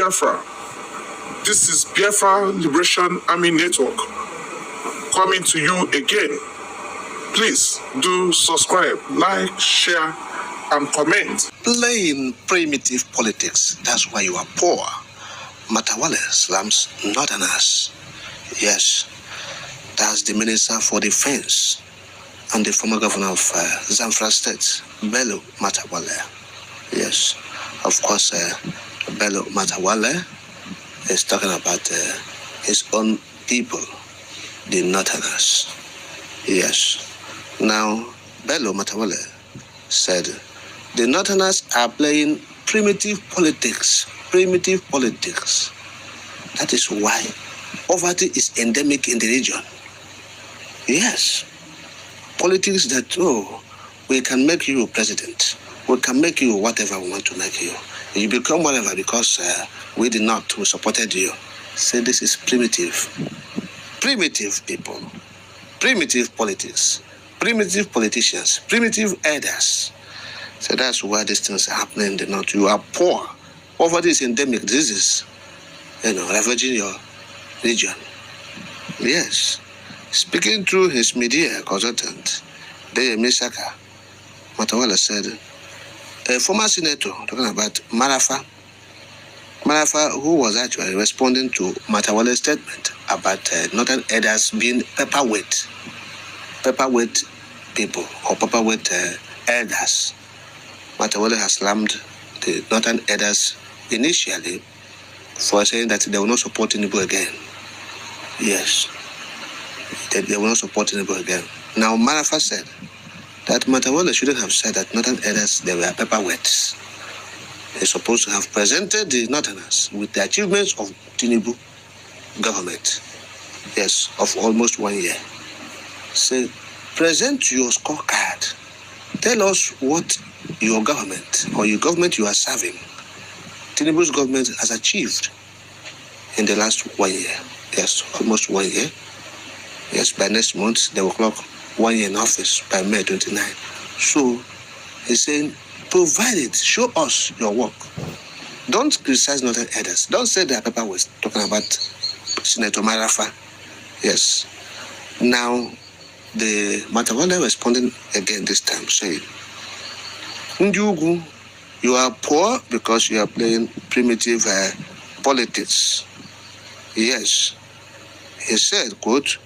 Biafra. This is Biafra Liberation Army Network coming to you again. Please do subscribe, like, share, and comment. Playing primitive politics, that's why you are poor. Matawale slams northerners. Yes, that's the Minister for Defense and the former governor of Zamfara State, Bello Matawale. Yes, of course, Bello Matawale is talking about his own people, the northerners. Yes. Now, Bello Matawale said, the northerners are playing primitive politics. Primitive politics. That is why poverty is endemic in the region. Yes. Politics that, we can make you president. We can make you whatever we want to make you. You become whatever because we did not, we supported you. Say this is primitive. Primitive people. Primitive politics. Primitive politicians. Primitive elders. So that's why these things are happening in the north. You are poor. Poverty is endemic diseases. Ravaging your region. Yes. Speaking through his media consultant, Deye Misaka, Matawale said, a former senator talking about Marafa, who was actually responding to Matawale's statement about northern elders being paperweight people or paperweight elders. Matawale has slammed the northern elders initially for saying that they will not support Tinubu again. Yes, they will not support Tinubu again. Now, Marafa said that Matawale shouldn't have said that northern elders, they were paperweights. They're supposed to have presented the northerners with the achievements of Tinubu government. Yes, of almost 1 year. Say, present your scorecard. Tell us what your government or your government you are serving, Tinubu's government has achieved in the last 1 year. Yes, almost 1 year. Yes, by next month, they will clock 1 year in office by May 29. So, he's saying, provide it, show us your work. Don't criticize northern elders. Don't say that paper was talking about Senator Marafa. Yes. Now, the Matawale responding again this time, saying, Njugu, you are poor because you are playing primitive politics. Yes. He said, quote,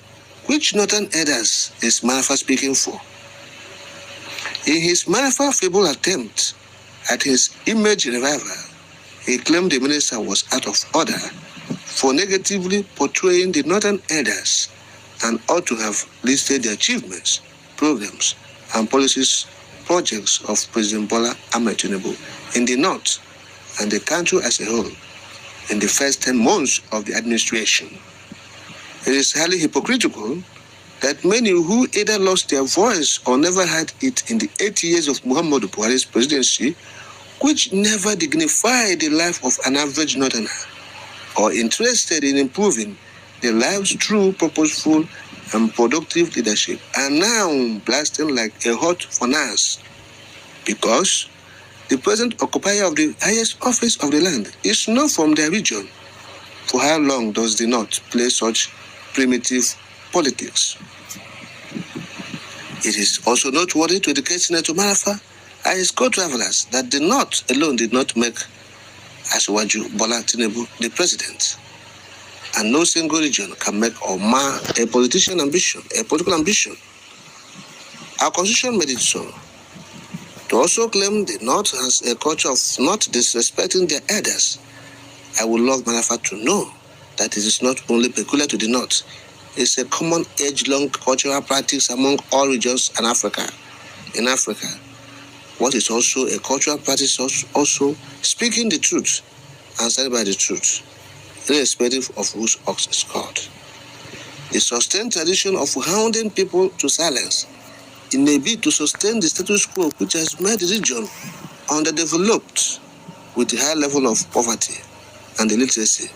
which northern elders is Marafa speaking for? In his Marafa feeble attempt at his image revival, he claimed the minister was out of order for negatively portraying the northern elders and ought to have listed the achievements, programs, and projects of President Bola Ahmed Tinubu in the north and the country as a whole in the first 10 months of the administration. It is highly hypocritical that many who either lost their voice or never had it in the 8 years of Muhammadu Buhari's presidency, which never dignified the life of an average northerner or interested in improving their lives through purposeful and productive leadership, are now blasting like a hot furnace because the present occupier of the highest office of the land is not from their region. For how long does the North play such primitive politics? It is also noteworthy to educate Senator Marafa and his co-travelers that the North alone did not make Asiwaju Bola Tinubu the president. And no single region can make or mar a political ambition. Our constitution made it so. To also claim the North has a culture of not disrespecting their elders, I would love Marafa to know that it is not only peculiar to the North, it's a common age-long cultural practice among all regions in Africa. What is also a cultural practice also speaking the truth and standing by the truth, irrespective of whose ox is called. The sustained tradition of hounding people to silence in a bid to sustain the status quo which has made the region underdeveloped with a high level of poverty and illiteracy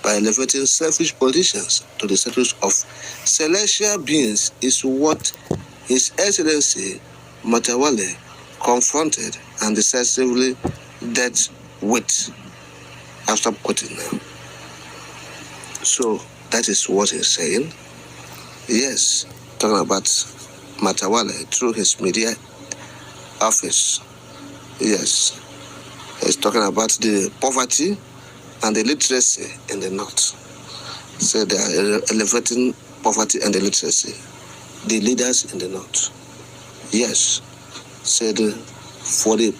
by elevating selfish politicians to the status of celestial beings is what His Excellency Matawale confronted and decisively dealt with. I'll stop quoting now. So that is what he's saying. Yes, talking about Matawale through his media office. Yes, he's talking about the poverty and the illiteracy in the north. So they are elevating poverty and illiteracy. The leaders in the north. Yes, said for the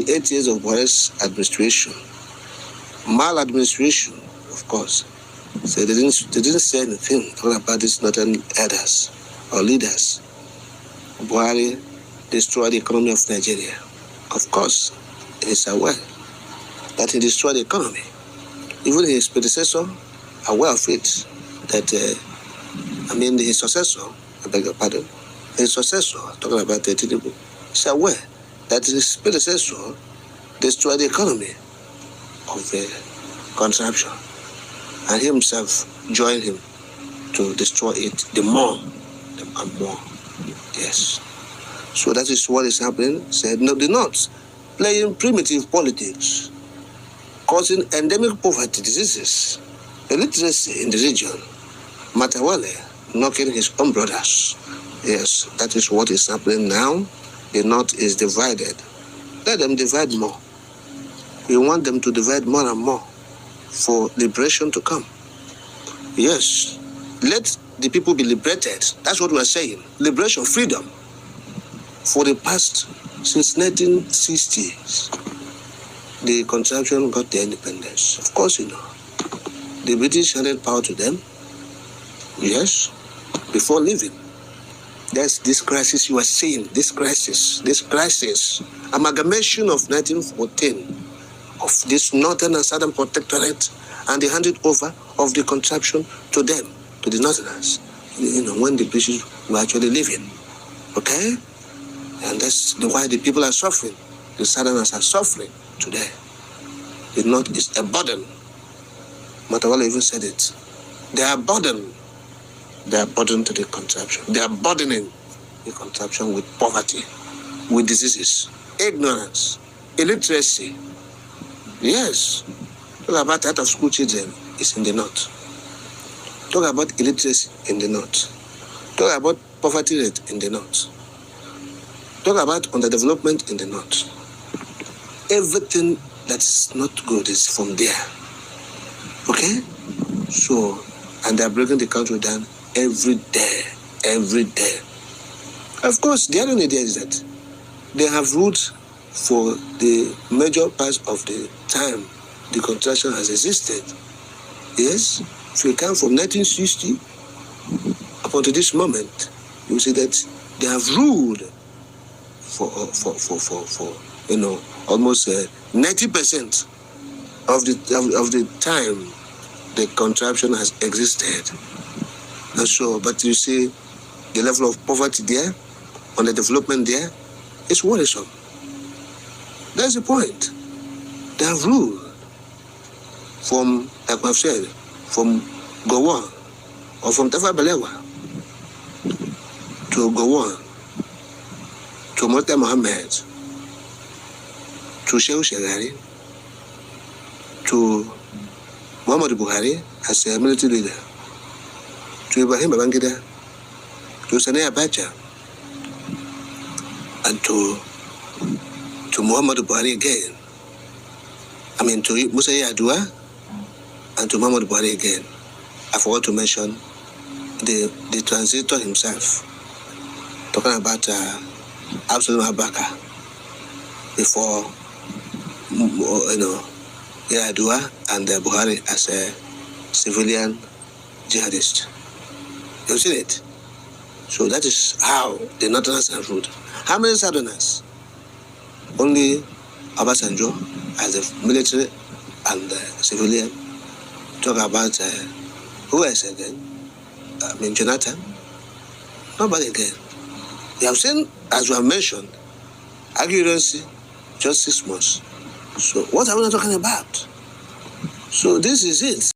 8 years of Buhari's administration, maladministration, of course. So they didn't say anything about these northern elders or leaders. Buhari destroyed the economy of Nigeria. Of course, he's aware that he destroyed the economy. Even his predecessor aware of it. That his successor, I beg your pardon, his successor, talking about the Tinubu, is aware that his predecessor destroyed the economy of the consumption, and he himself joined him to destroy it the more and more. Yes. So that is what is happening. Said no, the North playing primitive politics, causing endemic poverty, diseases, illiteracy in the region. Matawale knocking his own brothers. Yes, that is what is happening now. The North is divided. Let them divide more. We want them to divide more and more for liberation to come. Yes, let the people be liberated. That's what we are saying. Liberation, freedom. For the past, since 1960s, the contraction got their independence. Of course, you know. The British handed power to them. Yes, before leaving. That's this crisis you are seeing, this crisis, amalgamation of 1914, of this northern and southern protectorate, and the handed over of the contraption to them, to the northerners, when the British were actually leaving. Okay? And that's why the people are suffering. The southerners are suffering today. The north is a burden. Matawale even said it. They are burdened. They are burdened to the contraption. They are burdening the contraption with poverty, with diseases, ignorance, illiteracy. Yes. Talk about that of school children is in the north. Talk about illiteracy in the north. Talk about poverty rate in the north. Talk about underdevelopment in the north. Everything that's not good is from there. Okay? So, and they're breaking the country down every day. Of course, the other idea is that they have ruled for the major part of the time the contraction has existed. Yes? So you come from 1960 up until this moment, you see that they have ruled for almost 90% of the time the contraption has existed. And so, but you see, the level of poverty there, on the development there, is worrisome. That's the point. They have ruled from, like I've said, from Gowon or from Tafa Balewa to Gowon to Murtala Mohammed to Shehu Shagari to Muhammadu Buhari as a military leader, to Ibrahim Babangida, to Sani Abacha, and to Muhammadu Buhari again. To Musa Yar'Adua and to Muhammadu Buhari again. I forgot to mention the translator himself, talking about Absalom Abaka before Yar'Adua and Buhari as a civilian jihadist. You've seen it. So that is how the Northerners have ruled. How many Southerners? Only Obasanjo as a military and civilian. Talk about who else again? Jonathan. Nobody again. You have seen, as we have mentioned, accuracy just 6 months. So what are we not talking about? So this is it.